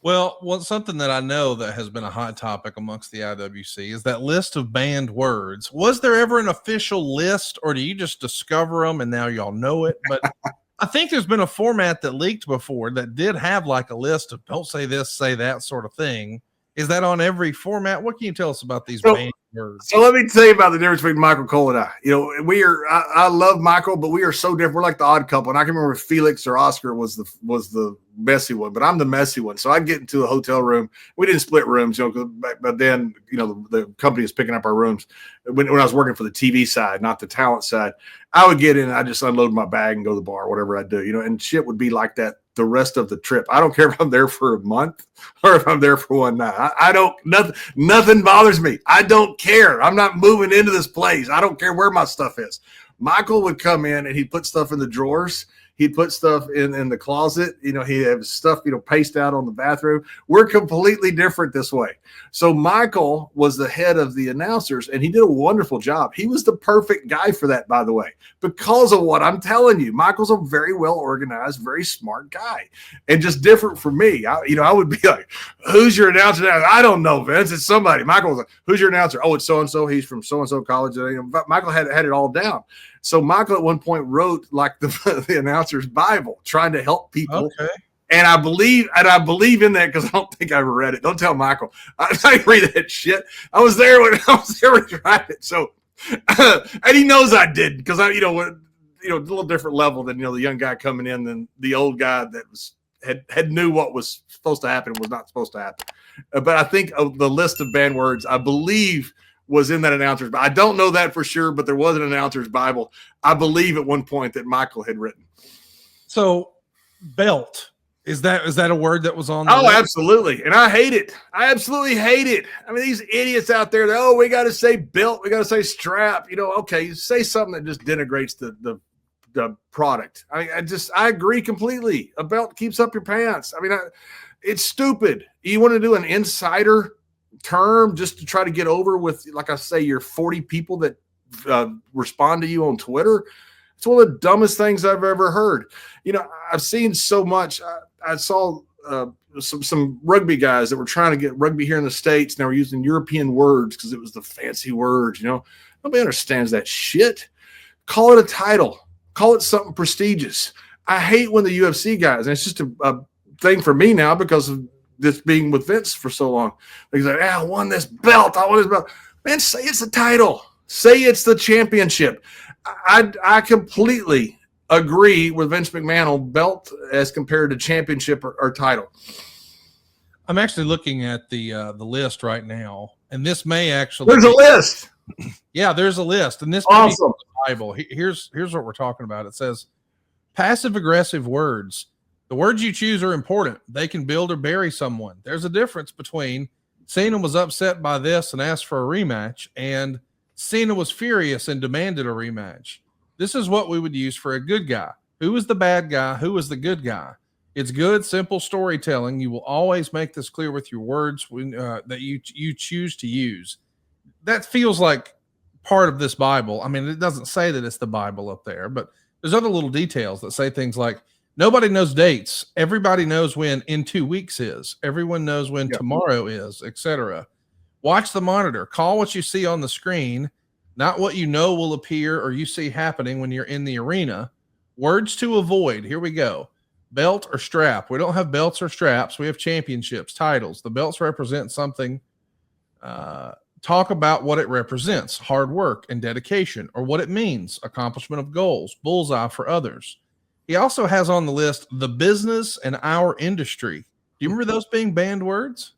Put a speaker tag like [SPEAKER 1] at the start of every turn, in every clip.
[SPEAKER 1] Well, something that I know that has been a hot topic amongst the IWC is that list of banned words. Was there ever an official list, or do you just discover them and now y'all know it? But I think there's been a format that leaked before that did have like a list of don't say this, say that sort of thing. Is that on every format? What can you tell us about these banned words?
[SPEAKER 2] So let me tell you about the difference between Michael Cole and I. I love Michael, but we are so different. We're like the odd couple. And I can remember Felix or Oscar was the messy one, but I'm the messy one. So I'd get into a hotel room. We didn't split rooms, but then, the company was picking up our rooms. When I was working for the TV side, not the talent side, I would get in and I just unload my bag and go to the bar, whatever I do, and shit would be like that the rest of the trip. I don't care if I'm there for a month or if I'm there for one night. Nothing bothers me. I don't care. I'm not moving into this place. I don't care where my stuff is. Michael would come in and he'd put stuff in the drawers. He'd put stuff in the closet. He'd have stuff, paced out on the bathroom. We're completely different this way. So Michael was the head of the announcers, and he did a wonderful job. He was the perfect guy for that, by the way, because of what I'm telling you. Michael's a very well-organized, very smart guy, and just different from me. I would be like, who's your announcer now? I don't know, Vince. It's somebody. Michael was like, who's your announcer? Oh, it's so-and-so. He's from so-and-so college. Michael had it all down. So Michael at one point wrote like the announcer's Bible, trying to help people. Okay. And I believe in that because I don't think I ever read it. Don't tell Michael. I didn't read that shit. I was there when he tried it. So, and he knows I did because a little different level than the young guy coming in than the old guy that had knew what was supposed to happen and was not supposed to happen. But I think of the list of banned words, I believe was in that announcer's. I don't know that for sure, but there was an announcer's Bible, I believe, at one point that Michael had written.
[SPEAKER 1] So, belt. Is that a word that was on?
[SPEAKER 2] Oh, list? Absolutely. And I hate it. I absolutely hate it. I mean, these idiots out there, we got to say belt. We got to say strap. Okay, say something that just denigrates the product. I agree completely. A belt keeps up your pants. I mean, it's stupid. You want to do an insider term just to try to get over with, like I say, your 40 people that respond to you on Twitter. It's one of the dumbest things I've ever heard. I've seen so much. I saw some rugby guys that were trying to get rugby here in the States, and they were using European words because it was the fancy words. Nobody understands that shit. Call it a title. Call it something prestigious. I hate when the UFC guys, and it's just a thing for me now because of this being with Vince for so long. He's like, I won this belt. I won this belt. Man, say it's the title. Say it's the championship. I completely agree with Vince McMahon on belt as compared to championship or title.
[SPEAKER 1] I'm actually looking at the list right now, and this may actually
[SPEAKER 2] there's a list.
[SPEAKER 1] Yeah, there's a list, and this
[SPEAKER 2] awesome.
[SPEAKER 1] Bible. Here's what we're talking about. It says passive aggressive words. The words you choose are important. They can build or bury someone. There's a difference between Cena was upset by this and asked for a rematch, and Cena was furious and demanded a rematch. This is what we would use for a good guy. Who is the bad guy? Who is the good guy? It's good, simple storytelling. You will always make this clear with your words that you choose to use. That feels like part of this Bible. I mean, it doesn't say that it's the Bible up there, but there's other little details that say things like, nobody knows dates. Everybody knows when in 2 weeks is. Everyone knows when tomorrow is, etc. Watch the monitor. Call what you see on the screen, not what you know will appear or you see happening when you're in the arena. Words to avoid. Here we go. Belt or strap. We don't have belts or straps. We have championships, titles. The belts represent something. Talk about what it represents. Hard work and dedication, or what it means. Accomplishment of goals. Bullseye for others. He also has on the list the business and our industry. Do you remember those being banned words?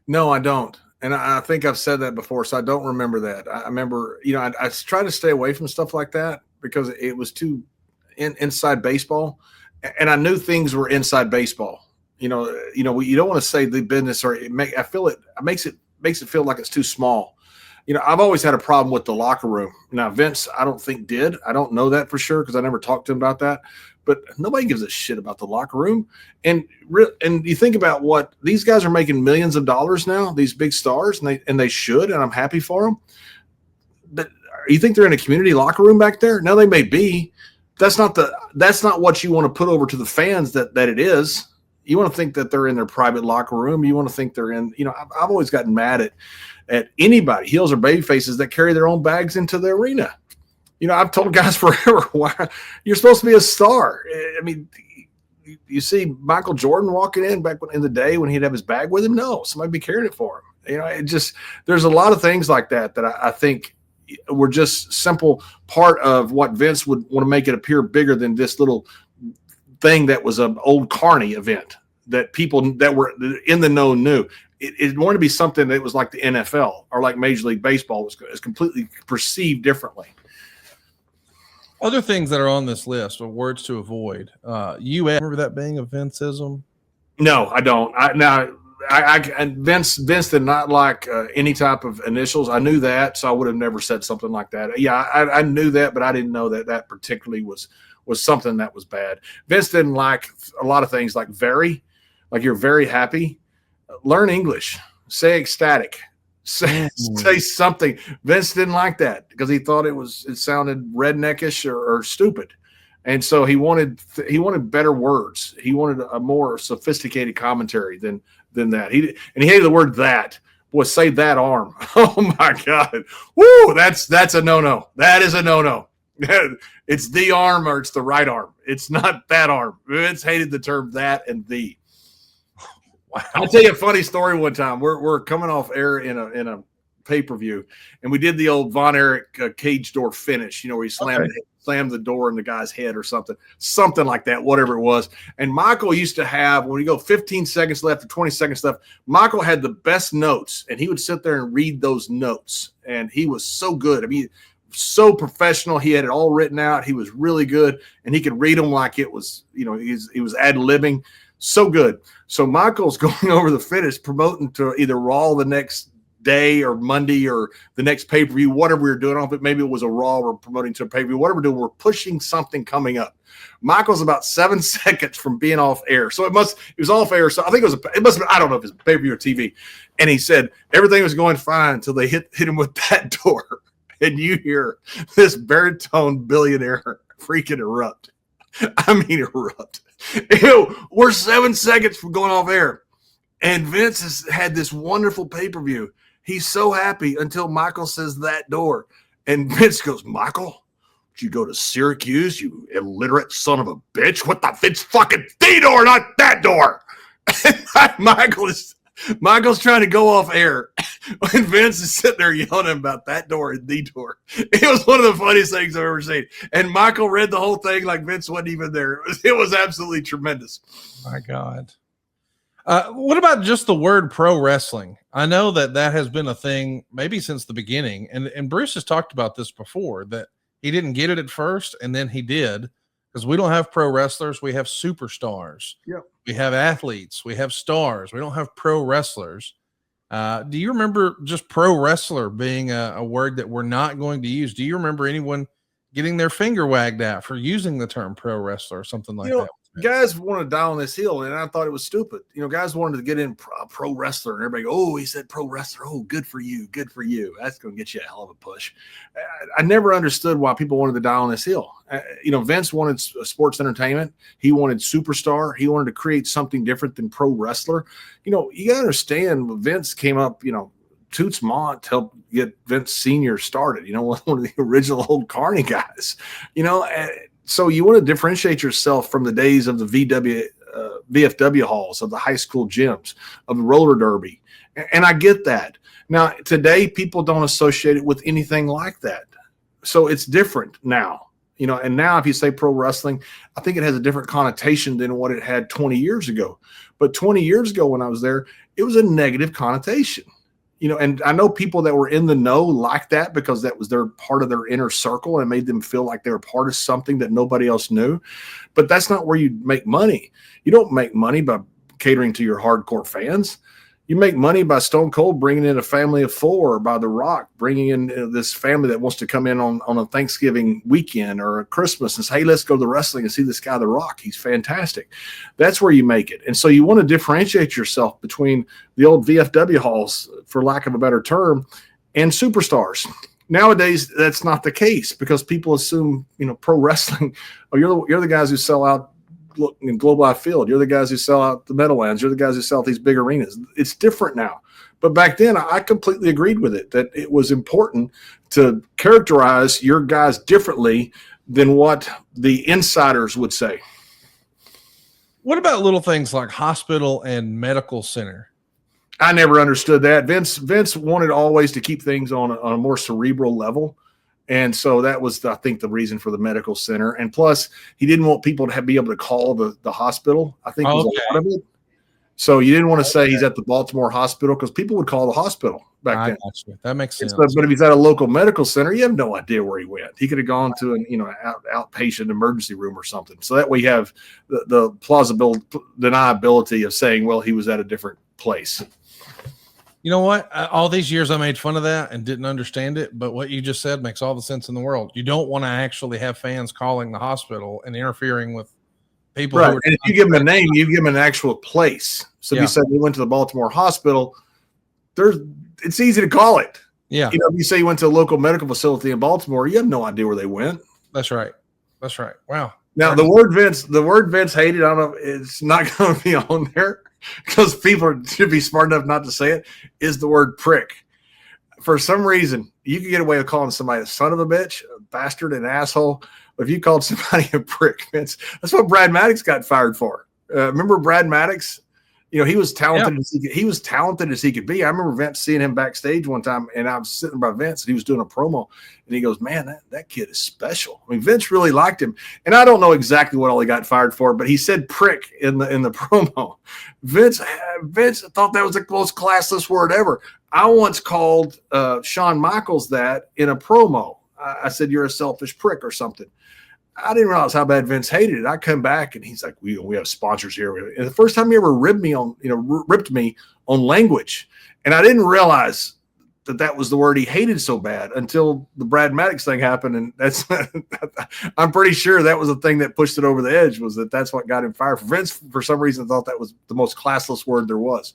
[SPEAKER 2] No, I don't. And I think I've said that before, so I don't remember that. I remember, I try to stay away from stuff like that because it was too inside baseball. And I knew things were inside baseball. You don't want to say the business, or it makes it feel like it's too small. I've always had a problem with the locker room. Now, Vince, I don't think did. I don't know that for sure because I never talked to him about that. But nobody gives a shit about the locker room. And you think about what these guys are making millions of dollars now, these big stars, and they should, and I'm happy for them. But you think they're in a community locker room back there? No, they may be. That's not what you want to put over to the fans that it is. You want to think that they're in their private locker room. You want to think they're in, I've always gotten mad at anybody, heels or baby faces, that carry their own bags into the arena. I've told guys forever, why you're supposed to be a star. I mean, you see Michael Jordan walking in back in the day when he'd have his bag with him. No, somebody be carrying it for him. There's a lot of things like that I think were just simple part of what Vince would want to make it appear bigger than this little thing that was an old Carney event that people that were in the know knew. It wanted to be something that was like the NFL or like Major League Baseball was completely perceived differently.
[SPEAKER 1] Other things that are on this list are words to avoid. Remember that being a Vinceism?
[SPEAKER 2] No, I don't. Vince did not like any type of initials. I knew that, so I would have never said something like that. Yeah, I knew that, but I didn't know that particularly was something that was bad. Vince didn't like a lot of things like very, like you're very happy. Learn English. Say ecstatic. Say something. Vince didn't like that because he thought it sounded redneckish or stupid. And so he wanted better words. He wanted a more sophisticated commentary than that. He hated the word that. Boy, say that arm. Oh my God. Woo, that's a no-no. That is a no-no. It's the arm or it's the right arm. It's not that arm. Vince hated the term that and the. Wow. I'll tell you a funny story one time. We're coming off air in a pay-per-view, and we did the old Von Erich cage door finish, where he slammed the door in the guy's head or something like that, whatever it was. And Michael used to have, when you go 15 seconds left or 20 seconds left, Michael had the best notes, and he would sit there and read those notes. And he was so good. I mean, so professional. He had it all written out. He was really good, and he could read them like it was, he was ad-libbing. So good. So Michael's going over the finish, promoting to either Raw the next day or Monday or the next pay-per-view, whatever we were doing. I don't know if maybe it was a Raw or promoting to a pay-per-view, whatever we're doing. We're pushing something coming up. Michael's about 7 seconds from being off air. So it was off air. So I think it must have been, I don't know if it's pay-per-view or TV. And he said everything was going fine until they hit him with that door. And you hear this baritone billionaire freaking erupt. I mean, erupt. We're 7 seconds from going off air, and Vince has had this wonderful pay-per-view. He's so happy until Michael says that door, and Vince goes, "Michael, did you go to Syracuse, you illiterate son of a bitch? What the? It's fucking the door, not that door." And Michael's trying to go off air, and Vince is sitting there yelling at him about that door and the door. It was one of the funniest things I've ever seen. And Michael read the whole thing like Vince wasn't even there. It was absolutely tremendous.
[SPEAKER 1] My God. What about just the word pro wrestling? I know that has been a thing maybe since the beginning. And Bruce has talked about this before, that he didn't get it at first, and then he did. Because we don't have pro wrestlers, we have superstars.
[SPEAKER 2] Yep.
[SPEAKER 1] We have athletes, we have stars. We don't have pro wrestlers. Do you remember just pro wrestler being a word that we're not going to use? Do you remember anyone getting their finger wagged at for using the term pro wrestler or something like that?
[SPEAKER 2] Guys wanted to die on this hill, and I thought it was stupid. Guys wanted to get in pro wrestler, and everybody go, "Oh, he said pro wrestler. Oh, good for you. Good for you." That's going to get you a hell of a push. I never understood why people wanted to die on this hill. Vince wanted sports entertainment. He wanted superstar. He wanted to create something different than pro wrestler. You got to understand, Vince came up, Toots Mont helped get Vince Sr. started, one of the original old Carney guys, So you want to differentiate yourself from the days of the VFW halls, of the high school gyms, of the roller derby. And I get that. Now, today, people don't associate it with anything like that. So it's different now. And now if you say pro wrestling, I think it has a different connotation than what it had 20 years ago. But 20 years ago when I was there, it was a negative connotation. And I know people that were in the know like that because that was their part of their inner circle and made them feel like they were part of something that nobody else knew. But that's not where you make money. You don't make money by catering to your hardcore fans. You make money by Stone Cold bringing in a family of four, or by The Rock bringing in this family that wants to come in on a Thanksgiving weekend or a Christmas and say, "Hey, let's go to the wrestling and see this guy, The Rock. He's fantastic." That's where you make it. And so you want to differentiate yourself between the old VFW halls, for lack of a better term, and superstars. Nowadays, that's not the case because people assume, pro wrestling, you're the guys who sell out in Global Layfield. You're the guys who sell out the Meadowlands. You're the guys who sell out these big arenas. It's different now. But back then, I completely agreed with it, that it was important to characterize your guys differently than what the insiders would say.
[SPEAKER 1] What about little things like hospital and medical center?
[SPEAKER 2] I never understood that. Vince wanted always to keep things on a more cerebral level. And so that was, I think, the reason for the medical center. And plus, he didn't want people to be able to call the hospital, I think was a lot of it. So you didn't want to say he's at the Baltimore hospital, because people would call the hospital back then.
[SPEAKER 1] Got you. That makes sense.
[SPEAKER 2] But if he's at a local medical center, you have no idea where he went. He could have gone to an outpatient emergency room or something. So that way you have the plausible deniability of saying, well, he was at a different place.
[SPEAKER 1] You know what? All these years I made fun of that and didn't understand it, but what you just said makes all the sense in the world. You don't want to actually have fans calling the hospital and interfering with people.
[SPEAKER 2] Right. And if you give them a name, you give them an actual place. So if you said you went to the Baltimore hospital, it's easy to call it.
[SPEAKER 1] Yeah.
[SPEAKER 2] If you say you went to a local medical facility in Baltimore, you have no idea where they went.
[SPEAKER 1] That's right. Wow.
[SPEAKER 2] Now the word Vince hated, I don't know, it's not going to be on there, because people should be smart enough not to say it, is the word prick. For some reason, you can get away with calling somebody a son of a bitch, a bastard, an asshole. But if you called somebody a prick, that's what Brad Maddox got fired for. Remember Brad Maddox? He was talented as he could be. I remember Vince seeing him backstage one time, and I was sitting by Vince, and he was doing a promo, and he goes, "Man, that kid is special." I mean, Vince really liked him, and I don't know exactly what all he got fired for, but he said "prick" in the promo. Vince thought that was the most classless word ever. I once called Shawn Michaels that in a promo. I said, "You're a selfish prick" or something. I didn't realize how bad Vince hated it. I come back and he's like, we have sponsors here. And the first time he ever ripped me on language. And I didn't realize that was the word he hated so bad until the Brad Maddox thing happened. And that's, I'm pretty sure that was the thing that pushed it over the edge, was that's what got him fired. Vince, for some reason, thought that was the most classless word there was.